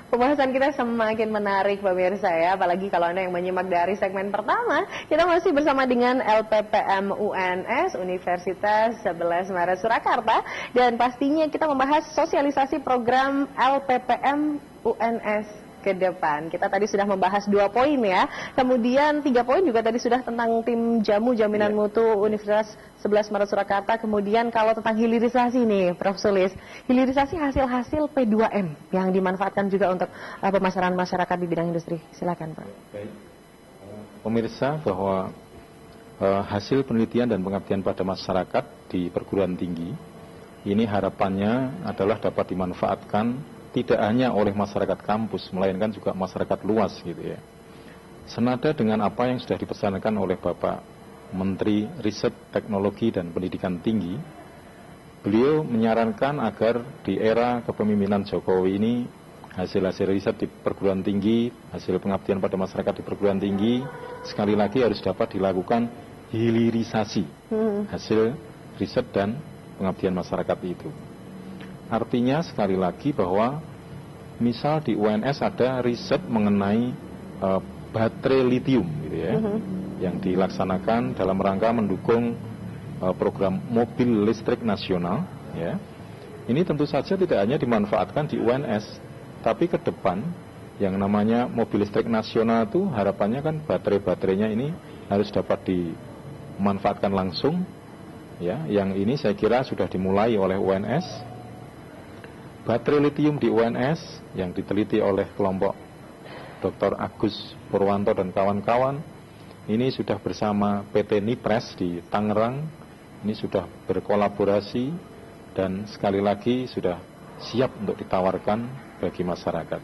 Pembahasan kita semakin menarik pemirsa ya, apalagi kalau Anda yang menyimak dari segmen pertama. Kita masih bersama dengan LPPM UNS Universitas 11 Maret Surakarta, dan pastinya kita membahas sosialisasi program LPPM UNS ke depan. Kita tadi sudah membahas 2 poin ya, kemudian 3 poin juga tadi sudah tentang tim jamu jaminan mutu Universitas 11 Maret Surakarta. Kemudian kalau tentang hilirisasi nih Prof. Sulis, hilirisasi hasil-hasil P2M yang dimanfaatkan juga untuk pemasaran masyarakat di bidang industri. Silakan Pak. Baik. Pemirsa, bahwa hasil penelitian dan pengabdian pada masyarakat di perguruan tinggi ini harapannya adalah dapat dimanfaatkan tidak hanya oleh masyarakat kampus, melainkan juga masyarakat luas gitu ya. Senada dengan apa yang sudah dipesankan oleh Bapak Menteri Riset, Teknologi dan Pendidikan Tinggi, beliau menyarankan agar di era kepemimpinan Jokowi ini hasil-hasil riset di perguruan tinggi, hasil pengabdian pada masyarakat di perguruan tinggi sekali lagi harus dapat dilakukan hilirisasi hasil riset dan pengabdian masyarakat itu. Artinya sekali lagi bahwa misal di UNS ada riset mengenai baterai lithium gitu ya, yang dilaksanakan dalam rangka mendukung program mobil listrik nasional ya. Ini tentu saja tidak hanya dimanfaatkan di UNS, tapi ke depan yang namanya mobil listrik nasional itu harapannya kan baterai-baterainya ini harus dapat dimanfaatkan langsung ya. Yang ini saya kira sudah dimulai oleh UNS. Baterai lithium di UNS yang diteliti oleh kelompok Dr. Agus Purwanto dan kawan-kawan ini sudah bersama PT Nipres di Tangerang, ini sudah berkolaborasi dan sekali lagi sudah siap untuk ditawarkan bagi masyarakat.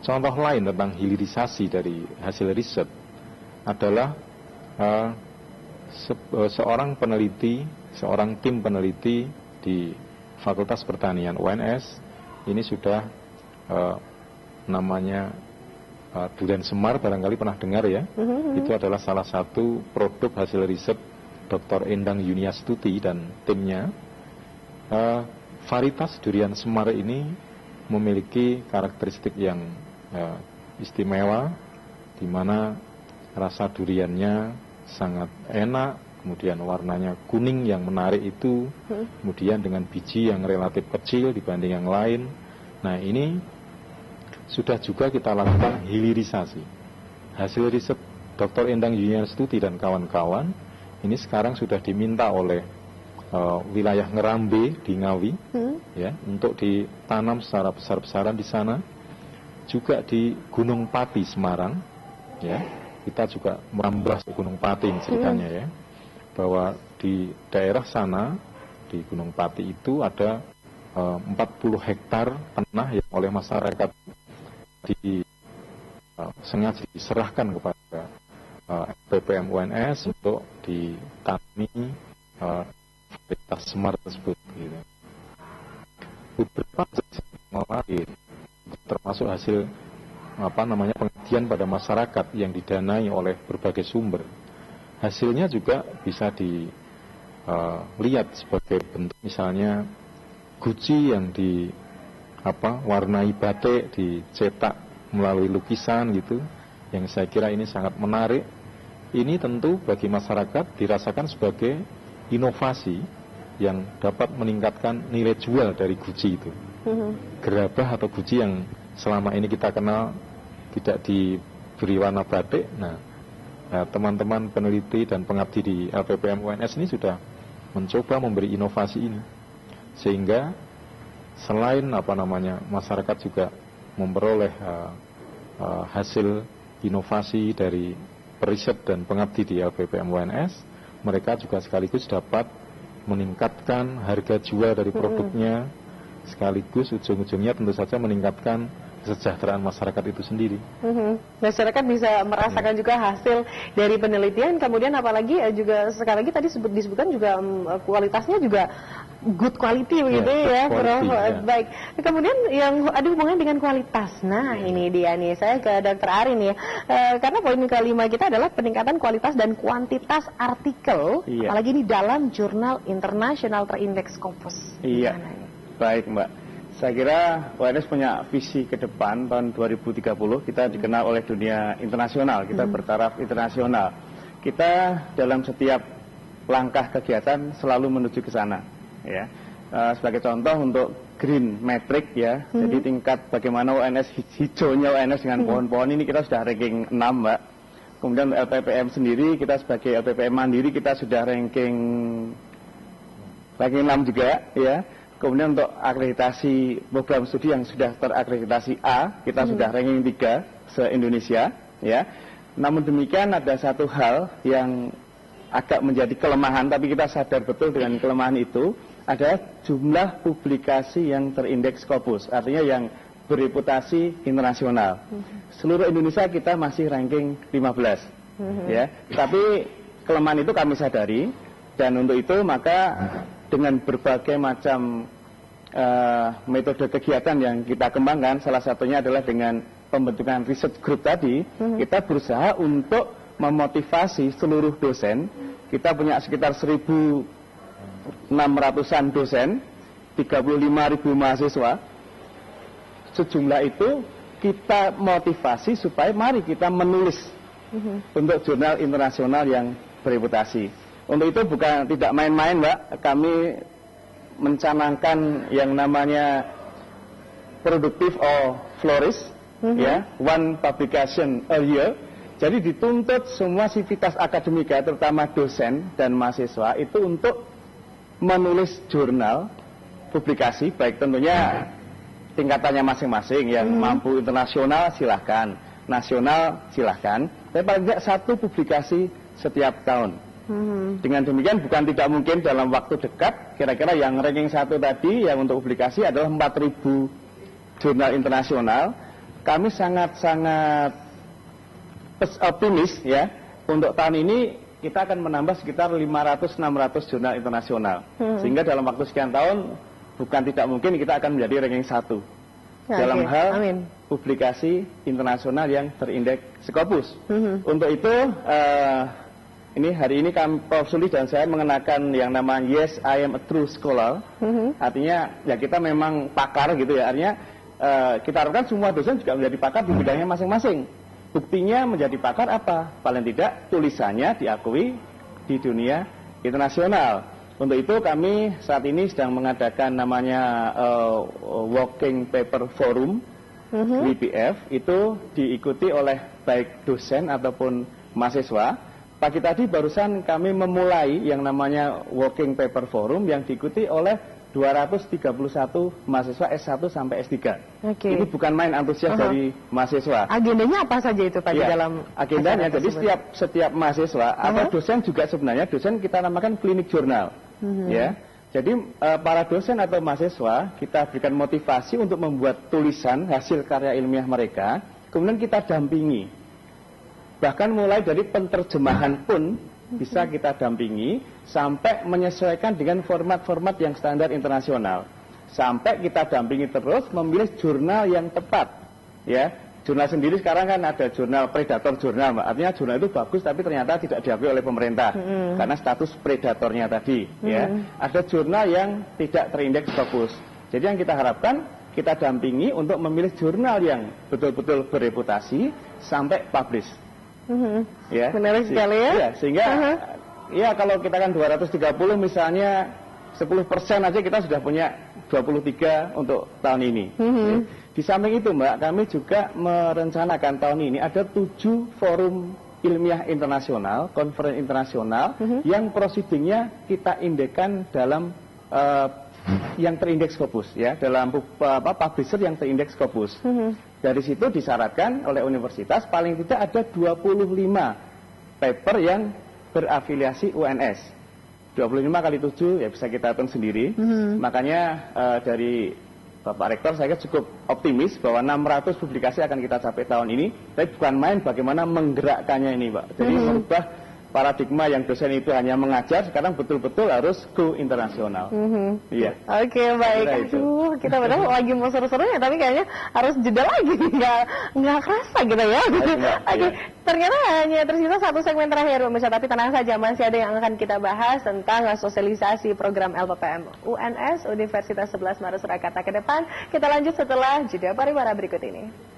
Contoh lain tentang hilirisasi dari hasil riset adalah seorang tim peneliti di Fakultas Pertanian UNS ini sudah namanya durian semar, barangkali pernah dengar ya. Itu adalah salah satu produk hasil riset Dr. Endang Yuniastuti dan timnya. Varietas durian semar ini memiliki karakteristik yang istimewa, di mana rasa duriannya sangat enak, kemudian warnanya kuning yang menarik itu, kemudian dengan biji yang relatif kecil dibanding yang lain. Nah ini sudah juga kita lakukan hilirisasi. Hasil riset Dr. Endang Yuniastuti dan kawan-kawan ini sekarang sudah diminta oleh wilayah Ngerambe di Ngawi ya, untuk ditanam secara besar-besaran di sana. Juga di Gunung Pati Semarang ya, kita juga merambah Gunung Pati ceritanya ya, bahwa di daerah sana di Gunung Pati itu ada 40 hektar tanah yang oleh masyarakat sengaja diserahkan kepada LPPM UNS untuk ditanami varietas semar tersebut gitu. Beberapa hasil termasuk hasil pengabdian pada masyarakat yang didanai oleh berbagai sumber. Hasilnya juga bisa dilihat sebagai bentuk misalnya guci yang warnai batik dicetak melalui lukisan gitu, yang saya kira ini sangat menarik. Ini tentu bagi masyarakat dirasakan sebagai inovasi yang dapat meningkatkan nilai jual dari guci itu. Gerabah atau guci yang selama ini kita kenal tidak diberi warna batik. Nah, teman-teman peneliti dan pengabdi di LPPM UNS ini sudah mencoba memberi inovasi ini, sehingga selain masyarakat juga memperoleh hasil inovasi dari periset dan pengabdi di LPPM UNS, mereka juga sekaligus dapat meningkatkan harga jual dari produknya, sekaligus ujung-ujungnya tentu saja meningkatkan kesejahteraan masyarakat itu sendiri. Masyarakat bisa merasakan juga hasil dari penelitian, kemudian apalagi juga sekali lagi tadi disebutkan juga kualitasnya juga good quality begitu ya, Prof. Baik. Kemudian yang ada hubungan dengan kualitas. Nah, ini dia nih, saya ke Dr. Arin ya. Karena poin kelima kita adalah peningkatan kualitas dan kuantitas artikel, apalagi di dalam jurnal internasional terindeks Scopus. Baik, Mbak. Saya kira UNS punya visi ke depan tahun 2030, kita dikenal oleh dunia internasional, kita bertaraf internasional. Kita dalam setiap langkah kegiatan selalu menuju ke sana. Ya. Sebagai contoh untuk Green Metric ya, jadi tingkat bagaimana UNS, hijaunya UNS dengan pohon-pohon ini kita sudah ranking 6 Mbak. Kemudian LPPM sendiri, kita sebagai LPPM mandiri kita sudah ranking 6 juga ya. Kemudian untuk akreditasi program studi yang sudah terakreditasi A, kita sudah ranking 3 se-Indonesia ya. Namun demikian ada satu hal yang agak menjadi kelemahan, tapi kita sadar betul dengan kelemahan itu, adalah jumlah publikasi yang terindeks Scopus, artinya yang bereputasi internasional. Seluruh Indonesia kita masih ranking 15 ya. Tapi kelemahan itu kami sadari, dan untuk itu maka dengan berbagai macam metode kegiatan yang kita kembangkan, salah satunya adalah dengan pembentukan research group tadi, kita berusaha untuk memotivasi seluruh dosen. Kita punya sekitar 1.600-an dosen, 35.000 mahasiswa. Sejumlah itu kita motivasi supaya mari kita menulis untuk jurnal internasional yang bereputasi. Untuk itu bukan tidak main-main Mbak, kami mencanangkan yang namanya productive or flourish, ya, one publication a year. Jadi dituntut semua sivitas akademika, terutama dosen dan mahasiswa itu untuk menulis jurnal publikasi, baik tentunya tingkatannya masing-masing, yang mampu internasional silahkan, nasional silahkan, tapi paling tidak satu publikasi setiap tahun. Dengan demikian bukan tidak mungkin dalam waktu dekat, kira-kira yang ranking 1 tadi yang untuk publikasi adalah 4.000 jurnal internasional. Kami sangat-sangat optimis ya, untuk tahun ini kita akan menambah sekitar 500-600 jurnal internasional. Sehingga dalam waktu sekian tahun bukan tidak mungkin kita akan menjadi ranking 1 dalam hal publikasi internasional yang terindeks Scopus. Untuk itu ini hari ini Prof. Suli dan saya mengenakan yang namanya Yes, I am a true scholar. Artinya ya kita memang pakar gitu ya. Artinya kita harapkan semua dosen juga menjadi pakar di bidangnya masing-masing. Buktinya menjadi pakar apa? Paling tidak tulisannya diakui di dunia internasional. Untuk itu kami saat ini sedang mengadakan namanya Working Paper Forum, WPF. Itu diikuti oleh baik dosen ataupun mahasiswa. Pagi tadi barusan kami memulai yang namanya Working Paper Forum yang diikuti oleh 231 mahasiswa S1 sampai S3. Ini bukan main antusias dari mahasiswa. Agendanya apa saja itu tadi dalam agendanya? Jadi setiap mahasiswa atau dosen juga sebenarnya, dosen kita namakan klinik jurnal. Ya. Jadi para dosen atau mahasiswa kita berikan motivasi untuk membuat tulisan hasil karya ilmiah mereka, kemudian kita dampingi. Bahkan mulai dari penterjemahan pun bisa kita dampingi sampai menyesuaikan dengan format-format yang standar internasional. Sampai kita dampingi terus memilih jurnal yang tepat. Ya, jurnal sendiri sekarang kan ada jurnal predator jurnal, Mbak. Artinya jurnal itu bagus tapi ternyata tidak diakui oleh pemerintah karena status predatornya tadi. Ya, ada jurnal yang tidak terindeks Scopus. Jadi yang kita harapkan kita dampingi untuk memilih jurnal yang betul-betul bereputasi sampai publish. Ya, menarik sekali ya. Ya, sehingga ya kalau kita kan 230 misalnya 10% aja kita sudah punya 23 untuk tahun ini. Ya. Di samping itu Mbak, kami juga merencanakan tahun ini ada 7 forum ilmiah internasional, konferensi internasional yang proceedingnya kita indekkan dalam yang terindeks Scopus ya, dalam publisher yang terindeks Scopus. Dari situ disyaratkan oleh universitas paling tidak ada 25 paper yang berafiliasi UNS. 25 kali 7 ya bisa kita hitung sendiri. Makanya dari Bapak Rektor saya cukup optimis bahwa 600 publikasi akan kita capai tahun ini. Tapi bukan main bagaimana menggerakkannya ini Pak. Jadi merubah paradigma yang dosen itu hanya mengajar, sekarang betul-betul harus go internasional. Iya. Oke, baik. Aduh, kita benar lagi mau seru-serunya, tapi kayaknya harus jeda lagi, nggak kerasa gitu ya. Oke, ternyata hanya tersisa satu segmen terakhir, pemirsa. Tapi tenang saja, masih ada yang akan kita bahas tentang sosialisasi program LPPM UNS Universitas 11 Maret Surakarta ke depan. Kita lanjut setelah jeda pariwara berikut ini.